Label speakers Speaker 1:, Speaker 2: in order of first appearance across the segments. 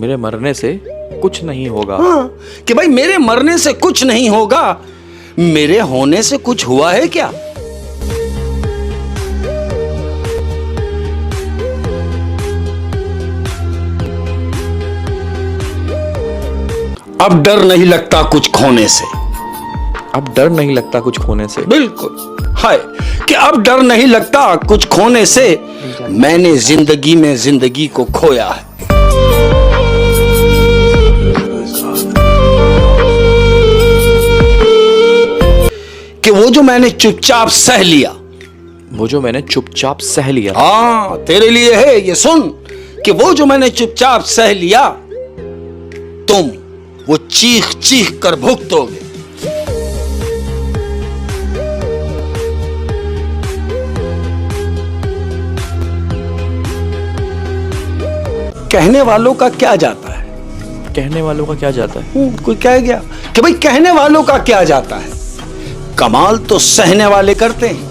Speaker 1: मेरे मरने से कुछ नहीं होगा।
Speaker 2: हाँ, कि भाई मेरे मरने से कुछ नहीं होगा, मेरे होने से कुछ हुआ है क्या? अब डर नहीं लगता कुछ खोने से।
Speaker 1: अब डर नहीं लगता कुछ खोने से।
Speaker 2: बिल्कुल है कि अब डर नहीं लगता कुछ खोने से, मैंने जिंदगी में जिंदगी को खोया है। कि वो जो मैंने चुपचाप सह लिया,
Speaker 1: वो जो मैंने चुपचाप सह लिया।
Speaker 2: हाँ तेरे लिए है ये सुन, कि वो जो मैंने चुपचाप सह लिया, तुम वो चीख चीख कर भुगतोगे। कहने वालों का क्या जाता है?
Speaker 1: कहने वालों का क्या जाता है?
Speaker 2: कोई कह गया कि भाई कहने वालों का क्या जाता है, कमाल तो सहने वाले करते हैं।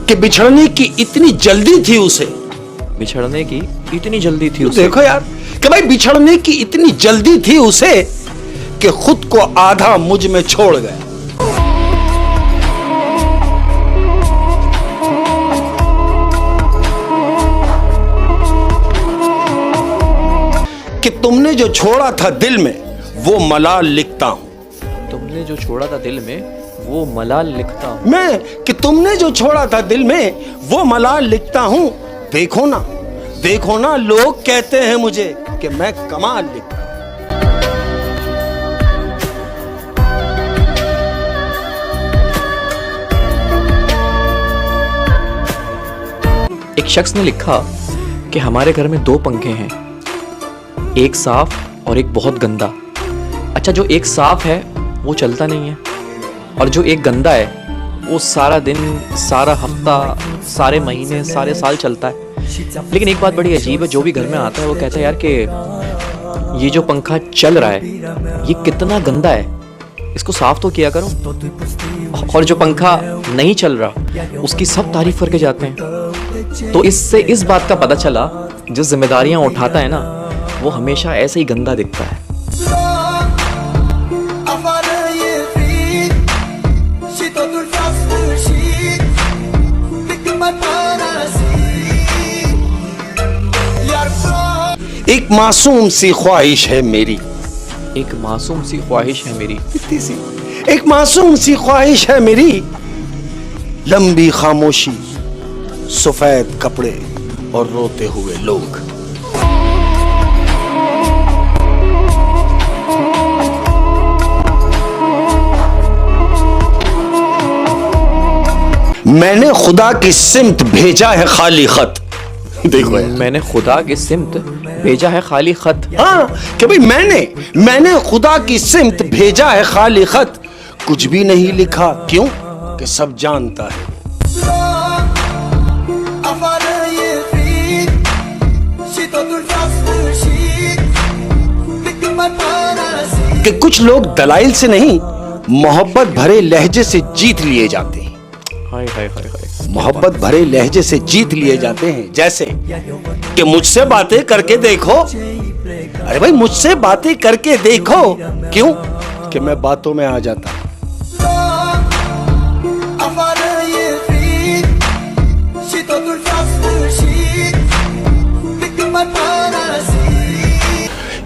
Speaker 2: कि बिछड़ने की इतनी जल्दी थी उसे।
Speaker 1: बिछड़ने की इतनी जल्दी थी उसे।
Speaker 2: देखो यार कि भाई बिछड़ने की इतनी जल्दी थी उसे कि खुद को आधा मुझ में छोड़ गया। कि तुमने जो छोड़ा था दिल में वो मलाल लिखता हूं।
Speaker 1: तुमने जो छोड़ा था दिल में वो मलाल लिखता हूं।
Speaker 2: मैं कि तुमने जो छोड़ा था दिल में वो मलाल लिखता हूं। देखो ना लोग कहते हैं मुझे कि मैं कमाल लिखता हूं।
Speaker 1: एक शख्स ने लिखा कि हमारे घर में 2 पंखे हैं, एक साफ और एक बहुत गंदा। अच्छा, जो एक साफ है वो चलता नहीं है, और जो एक गंदा है वो सारा दिन, सारा हफ्ता, सारे महीने, सारे साल चलता है। लेकिन एक बात बड़ी अजीब है, जो भी घर में आता है वो कहता है यार कि ये जो पंखा चल रहा है ये कितना गंदा है, इसको साफ तो किया करो। और जो पंखा नहीं चल रहा उसकी सब तारीफ करके जाते हैं। तो इससे इस बात का पता चला, जो जिम्मेदारियां उठाता है ना वो हमेशा ऐसे ही गंदा दिखता है।
Speaker 2: एक मासूम सी ख्वाहिश है मेरी,
Speaker 1: एक मासूम सी ख्वाहिश है मेरी,
Speaker 2: इतनी सी एक मासूम सी ख्वाहिश है मेरी, लंबी खामोशी, सफेद कपड़े और रोते हुए लोग। मैंने खुदा की सिमत भेजा है खाली खत। देखो यार,
Speaker 1: मैंने खुदा की सिमत भेजा है खाली खत।
Speaker 2: हाँ कि भाई मैंने खुदा की सिमत भेजा है खाली खत, कुछ भी नहीं लिखा। क्यों? कि सब जानता है कि कुछ लोग दलाइल से नहीं, मोहब्बत भरे लहजे से जीत लिए जाते हैं।
Speaker 1: हाय हाय हाय हाय।
Speaker 2: मोहब्बत भरे लहजे से जीत लिए जाते हैं। जैसे कि मुझसे बातें करके देखो। अरे भाई मुझसे बातें करके देखो। क्यों? कि मैं बातों में आ जाता।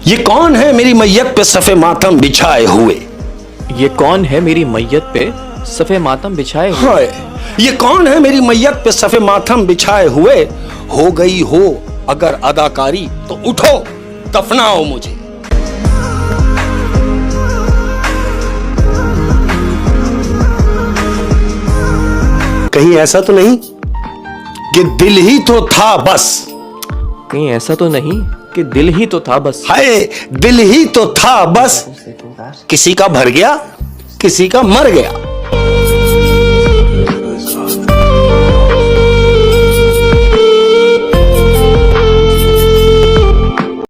Speaker 2: ये कौन है मेरी मैयत पे सफ़े मातम बिछाए हुए?
Speaker 1: ये कौन है मेरी मैयत पे सफ़े मातम बिछाए हुए?
Speaker 2: हाय, ये कौन है मेरी मैयत पे सफ़े मातम बिछाए हुए? हो गई हो अगर अदाकारी तो उठो दफनाओ मुझे। कहीं ऐसा तो नहीं कि दिल ही तो था बस?
Speaker 1: कहीं ऐसा तो नहीं कि दिल ही तो था बस?
Speaker 2: हाय, दिल ही तो था बस, किसी का भर गया किसी का मर गया।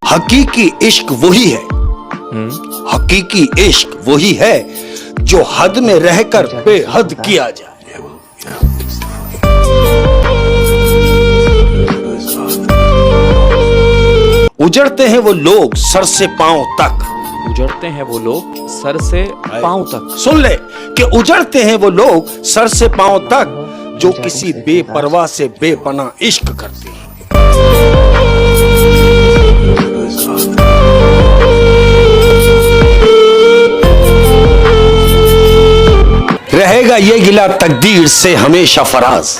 Speaker 2: हकीकी इश्क वही है हकीकी इश्क वही है जो हद में रहकर बेहद किया जाए। उजड़ते हैं वो लोग सर से पांव तक,
Speaker 1: उजड़ते हैं वो लोग सर से पांव तक।
Speaker 2: सुन ले कि उजड़ते हैं वो लोग सर से पांव तक जो किसी बेपरवाह से बेपनाह इश्क करते हैं। रहेगा ये गिला तकदीर से हमेशा फराज,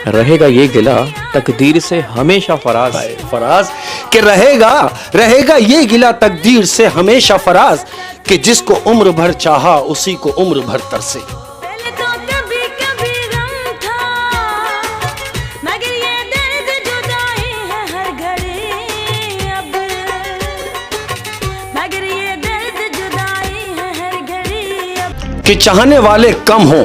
Speaker 1: रहेगा ये गिला तकदीर से हमेशा फराज।
Speaker 2: फराज कि रहेगा ये गिला तकदीर से हमेशा फराज कि जिसको उम्र भर चाहा उसी को उम्र भर तरसे।
Speaker 3: पहले तो कभी कभी गम था, मगर ये दर्द जुदाई है हर घड़ी अब, मगर ये दर्द जुदाई है हर घड़ी अब।
Speaker 2: कि चाहने वाले कम हो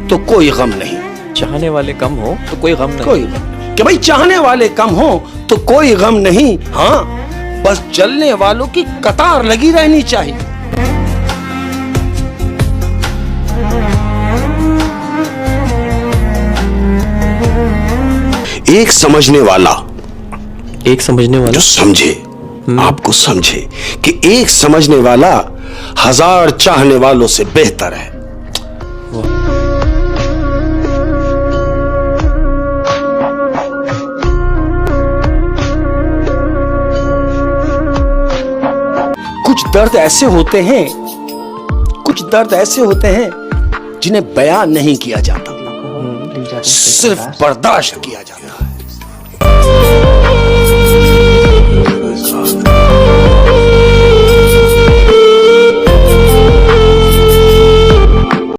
Speaker 2: तो कोई गम नहीं,
Speaker 1: चाहने वाले कम हो तो कोई गम नहीं,
Speaker 2: कोई गम कि भाई चाहने वाले कम हो तो कोई गम नहीं, हाँ बस जलने वालों की कतार लगी रहनी चाहिए। एक समझने वाला
Speaker 1: जो
Speaker 2: समझे, आपको समझे कि एक समझने वाला हजार चाहने वालों से बेहतर है। कुछ दर्द ऐसे होते हैं जिन्हें बयान नहीं किया जाता, सिर्फ बर्दाश्त किया जाता।